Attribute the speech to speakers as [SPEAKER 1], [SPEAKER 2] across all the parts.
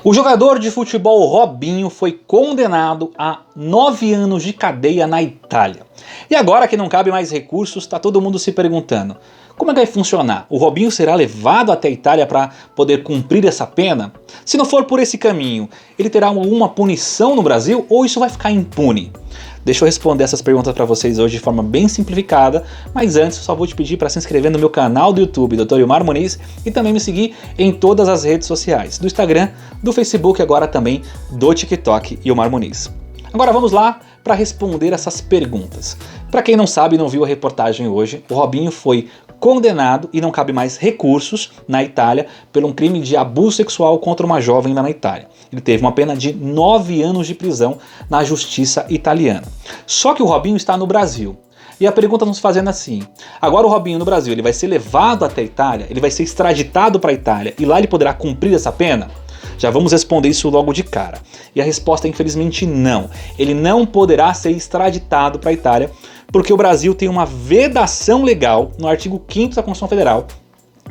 [SPEAKER 1] O jogador de futebol Robinho foi condenado a 9 anos de cadeia na Itália. E agora que não cabe mais recursos, está todo mundo se perguntando: como é que vai funcionar? O Robinho será levado até a Itália para poder cumprir essa pena? Se não for por esse caminho, ele terá alguma punição no Brasil ou isso vai ficar impune? Deixa eu responder essas perguntas para vocês hoje de forma bem simplificada, mas antes eu só vou te pedir para se inscrever no meu canal do YouTube, Dr. Ilmar Muniz, e também me seguir em todas as redes sociais, do Instagram, do Facebook e agora também do TikTok, Ilmar Muniz. Agora vamos lá para responder essas perguntas. Para quem não sabe e não viu a reportagem hoje, o Robinho foi condenado e não cabe mais recursos na Itália por um crime de abuso sexual contra uma jovem lá na Itália. Ele teve uma pena de 9 anos de prisão na justiça italiana. Só que o Robinho está no Brasil. E a pergunta nos fazendo assim: agora o Robinho no Brasil, ele vai ser levado até a Itália? Ele vai ser extraditado para a Itália e lá ele poderá cumprir essa pena? Já vamos responder isso logo de cara. E a resposta é infelizmente não. Ele não poderá ser extraditado para a Itália porque o Brasil tem uma vedação legal no artigo 5º da Constituição Federal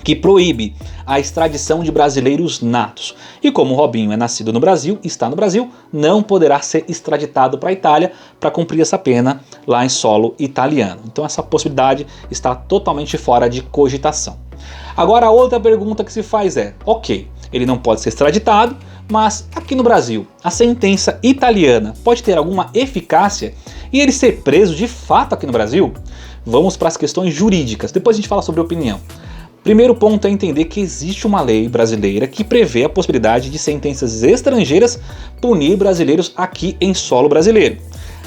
[SPEAKER 1] que proíbe a extradição de brasileiros natos. E como o Robinho é nascido no Brasil, está no Brasil, não poderá ser extraditado para a Itália para cumprir essa pena lá em solo italiano. Então essa possibilidade está totalmente fora de cogitação. Agora a outra pergunta que se faz é: ok, ele não pode ser extraditado, mas aqui no Brasil, a sentença italiana pode ter alguma eficácia e ele ser preso de fato aqui no Brasil? Vamos para as questões jurídicas, depois a gente fala sobre opinião. Primeiro ponto é entender que existe uma lei brasileira que prevê a possibilidade de sentenças estrangeiras punir brasileiros aqui em solo brasileiro.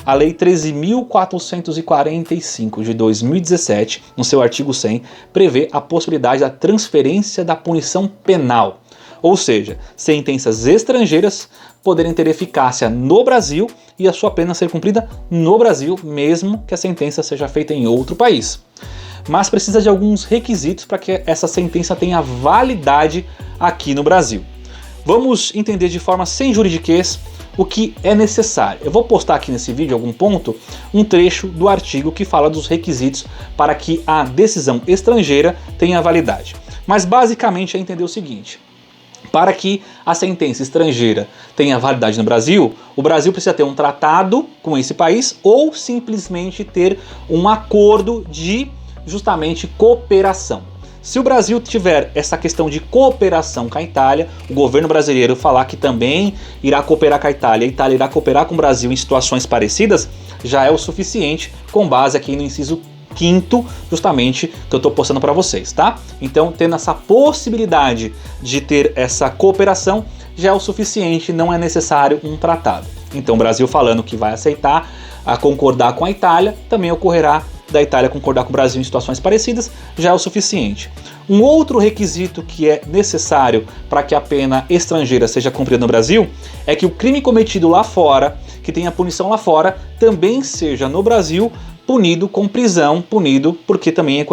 [SPEAKER 1] A Lei 13.445 de 2017, no seu artigo 100, prevê a possibilidade da transferência da punição penal. Ou seja, sentenças estrangeiras poderem ter eficácia no Brasil e a sua pena ser cumprida no Brasil, mesmo que a sentença seja feita em outro país. Mas precisa de alguns requisitos para que essa sentença tenha validade aqui no Brasil. Vamos entender de forma sem juridiquês o que é necessário. Eu vou postar aqui nesse vídeo, algum ponto, um trecho do artigo que fala dos requisitos para que a decisão estrangeira tenha validade. Mas basicamente é entender o seguinte: para que a sentença estrangeira tenha validade no Brasil, o Brasil precisa ter um tratado com esse país ou simplesmente ter um acordo de justamente cooperação. Se o Brasil tiver essa questão de cooperação com a Itália, o governo brasileiro falar que também irá cooperar com a Itália irá cooperar com o Brasil em situações parecidas, já é o suficiente, com base aqui no inciso 5º, justamente, que eu estou postando para vocês, tá? Então, tendo essa possibilidade de ter essa cooperação, já é o suficiente, não é necessário um tratado. Então, o Brasil falando que vai aceitar a concordar com a Itália, também ocorrerá da Itália concordar com o Brasil em situações parecidas, já é o suficiente. Um outro requisito que é necessário para que a pena estrangeira seja cumprida no Brasil é que o crime cometido lá fora, que tenha punição lá fora, também seja no Brasil punido com prisão, punido porque também é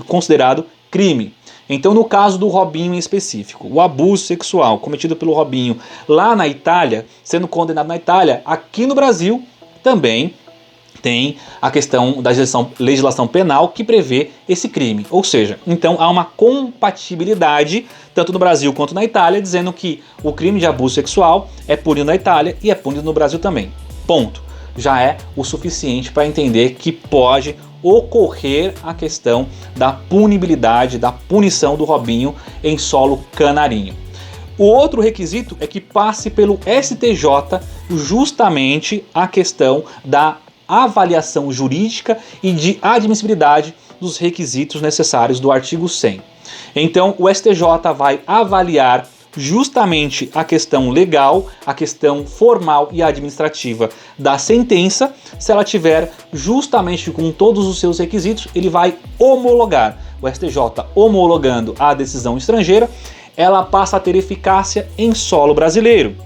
[SPEAKER 1] considerado crime. Então, no caso do Robinho em específico, o abuso sexual cometido pelo Robinho lá na Itália, sendo condenado na Itália, aqui no Brasil também tem a questão da legislação penal que prevê esse crime. Ou seja, então há uma compatibilidade, tanto no Brasil quanto na Itália, dizendo que o crime de abuso sexual é punido na Itália e é punido no Brasil também. Ponto. Já é o suficiente para entender que pode ocorrer a questão da punibilidade, da punição do Robinho em solo canarinho. O outro requisito é que passe pelo STJ justamente a questão da avaliação jurídica e de admissibilidade dos requisitos necessários do artigo 100. Então, o STJ vai avaliar justamente a questão legal, a questão formal e administrativa da sentença. Se ela tiver justamente com todos os seus requisitos, ele vai homologar. O STJ homologando a decisão estrangeira, ela passa a ter eficácia em solo brasileiro.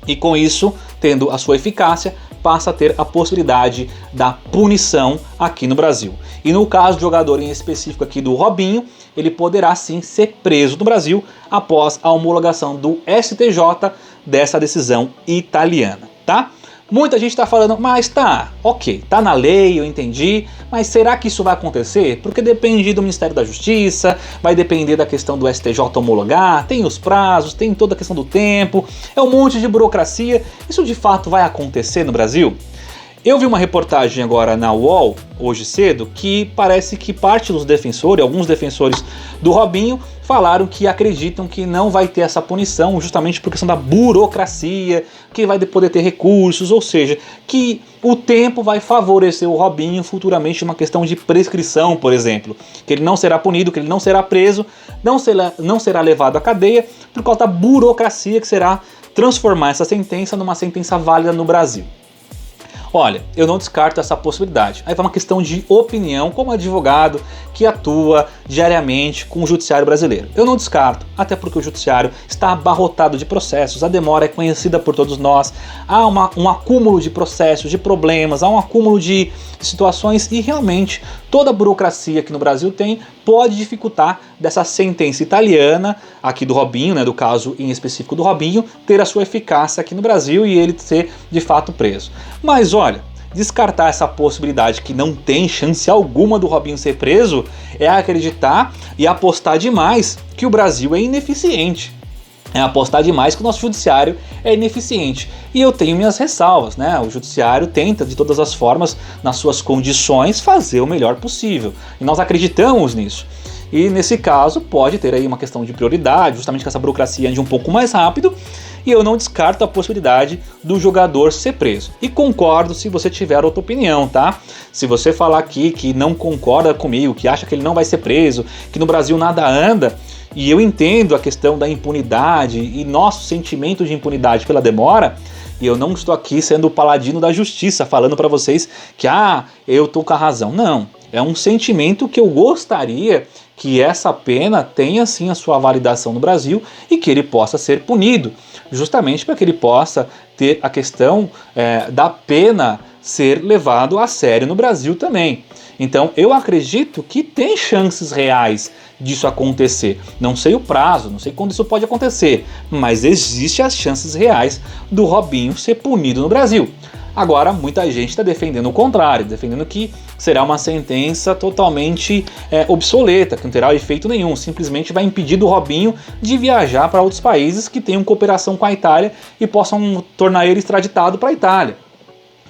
[SPEAKER 1] E com isso, tendo a sua eficácia, passa a ter a possibilidade da punição aqui no Brasil. E no caso do jogador em específico aqui do Robinho, ele poderá sim ser preso no Brasil após a homologação do STJ dessa decisão italiana, tá? Muita gente está falando, mas tá, ok, tá na lei, eu entendi, mas será que isso vai acontecer? Porque depende do Ministério da Justiça, vai depender da questão do STJ homologar, tem os prazos, tem toda a questão do tempo, é um monte de burocracia. Isso de fato vai acontecer no Brasil? Eu vi uma reportagem agora na UOL, hoje cedo, que parece que parte dos defensores, alguns defensores do Robinho, falaram que acreditam que não vai ter essa punição justamente por questão da burocracia, que vai poder ter recursos, ou seja, que o tempo vai favorecer o Robinho futuramente uma questão de prescrição, por exemplo, que ele não será punido, que ele não será preso, não será levado à cadeia por causa da burocracia que será transformar essa sentença numa sentença válida no Brasil. Olha, eu não descarto essa possibilidade. Aí vai uma questão de opinião como advogado que atua diariamente com o judiciário brasileiro. Eu não descarto, até porque o judiciário está abarrotado de processos, a demora é conhecida por todos nós, há um acúmulo de processos, de problemas, há um acúmulo de situações e realmente toda a burocracia que no Brasil tem pode dificultar dessa sentença italiana, aqui do Robinho, né, do caso em específico do Robinho, ter a sua eficácia aqui no Brasil e ele ser de fato preso. Mas olha, descartar essa possibilidade que não tem chance alguma do Robinho ser preso é acreditar e apostar demais que o Brasil é ineficiente. É apostar demais que o nosso judiciário é ineficiente. E eu tenho minhas ressalvas, né? O judiciário tenta de todas as formas, nas suas condições, fazer o melhor possível. E nós acreditamos nisso. E nesse caso pode ter aí uma questão de prioridade, justamente que essa burocracia ande um pouco mais rápido, e eu não descarto a possibilidade do jogador ser preso. E concordo se você tiver outra opinião, tá? Se você falar aqui que não concorda comigo, que acha que ele não vai ser preso, que no Brasil nada anda, e eu entendo a questão da impunidade e nosso sentimento de impunidade pela demora, e eu não estou aqui sendo o paladino da justiça falando para vocês que eu tô com a razão. Não, é um sentimento que eu gostaria que essa pena tenha sim a sua validação no Brasil e que ele possa ser punido, justamente para que ele possa ter a questão da pena ser levado a sério no Brasil também. Então eu acredito que tem chances reais disso acontecer. Não sei o prazo, não sei quando isso pode acontecer, mas existem as chances reais do Robinho ser punido no Brasil. Agora, muita gente está defendendo o contrário, defendendo que será uma sentença totalmente obsoleta, que não terá efeito nenhum, simplesmente vai impedir do Robinho de viajar para outros países que tenham cooperação com a Itália e possam tornar ele extraditado para a Itália.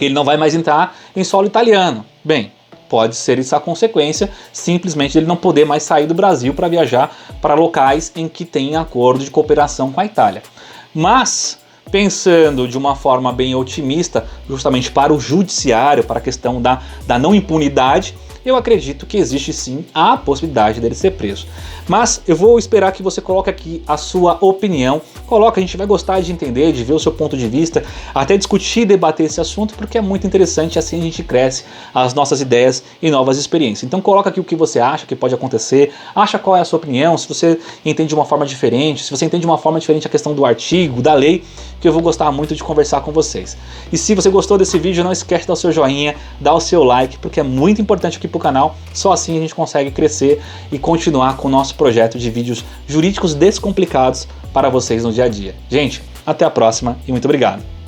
[SPEAKER 1] Ele não vai mais entrar em solo italiano. Bem, pode ser isso a consequência, simplesmente ele não poder mais sair do Brasil para viajar para locais em que tem acordo de cooperação com a Itália. Mas, pensando de uma forma bem otimista, justamente para o judiciário, para a questão da não impunidade, eu acredito que existe sim a possibilidade dele ser preso. Mas eu vou esperar que você coloque aqui a sua opinião. Coloca, a gente vai gostar de entender, de ver o seu ponto de vista, até discutir e debater esse assunto, porque é muito interessante, assim a gente cresce as nossas ideias e novas experiências. Então coloca aqui o que você acha que pode acontecer, acha qual é a sua opinião, se você entende de uma forma diferente, se você entende de uma forma diferente a questão do artigo, da lei, que eu vou gostar muito de conversar com vocês. E se você gostou desse vídeo, não esquece de dar o seu joinha, dar o seu like, porque é muito importante aqui para o canal, só assim a gente consegue crescer e continuar com o nosso projeto de vídeos jurídicos descomplicados para vocês no dia a dia. Gente, até a próxima e muito obrigado!